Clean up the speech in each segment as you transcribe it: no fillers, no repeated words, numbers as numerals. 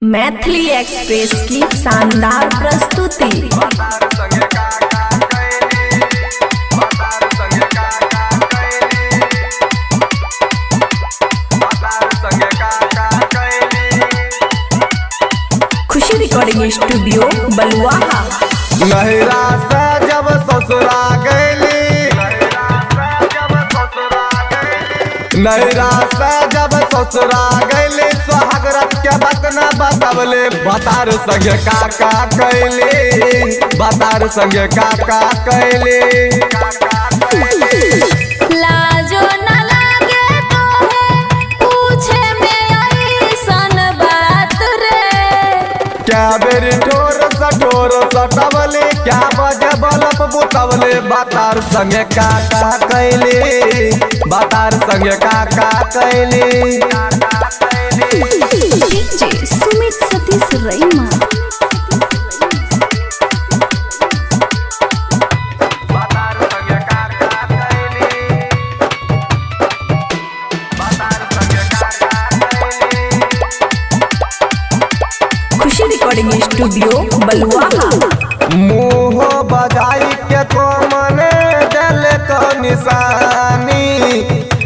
Maithili express की शानदार प्रस्तुति। खुशी रिकॉर्डिंग स्टूडियो बलुआहा। नहिरा से जब ससुरा गईली, नहिरा से जब ससुरा गईली, सुहागरात के बात न बतावले, बतार संगे काका कैली, बतार संगे काका कैली। लाजो न लागे तोहे पूछे में ऐसन बात रे। क्या बेरी ठोर सटवले, क्या बजे बलब बुतवले, बतार संगे काका कैली, बतार संगे काका कैली। डीजे सुमित सतीश रईमा। खुशी रिकॉर्डिंग स्टूडियो बलुआहा। मुँह बजाई के तो मने दिल को निशानी,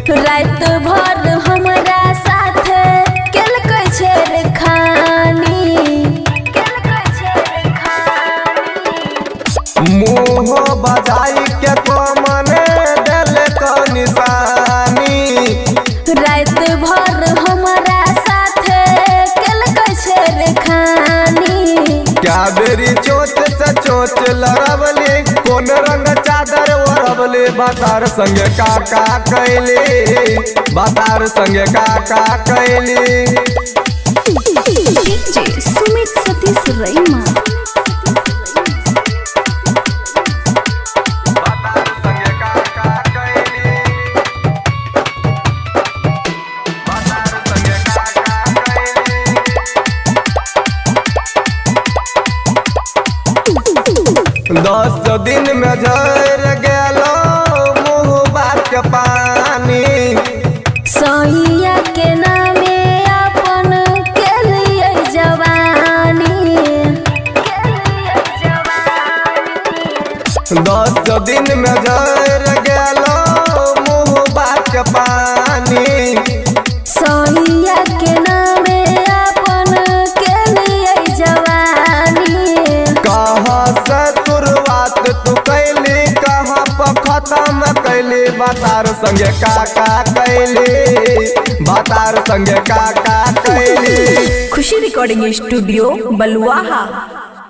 रात भर हमरा साथ केलकै छेड़खानी। मुँह बजाई के तो मने दिल को निशानी, रात भर हमरा साथ केलकै छेड़खानी। क्या बेरी चोट से चोट लड़बली, कौन रंग चादर ओढ़बली, बतार संगे काका कैली, बतार संगे काका कैली। डीजे सुमित सतीश रईमा। दस दिन में झर गेलो मुँह बात के पानी, सैया के नामे अपन केलियै जवानी। 10 दिन में झर गेलो मुँह बात के पानी, सैया के नामे अपन केलियै जवानी। कहाँ से शुरुआत तू कैली, कहाँ पर खत्म कैली, बतार संगे काका कैली, बतार संगे काका कैली। खुशी रिकॉर्डिंग स्टूडियो बलुआहा।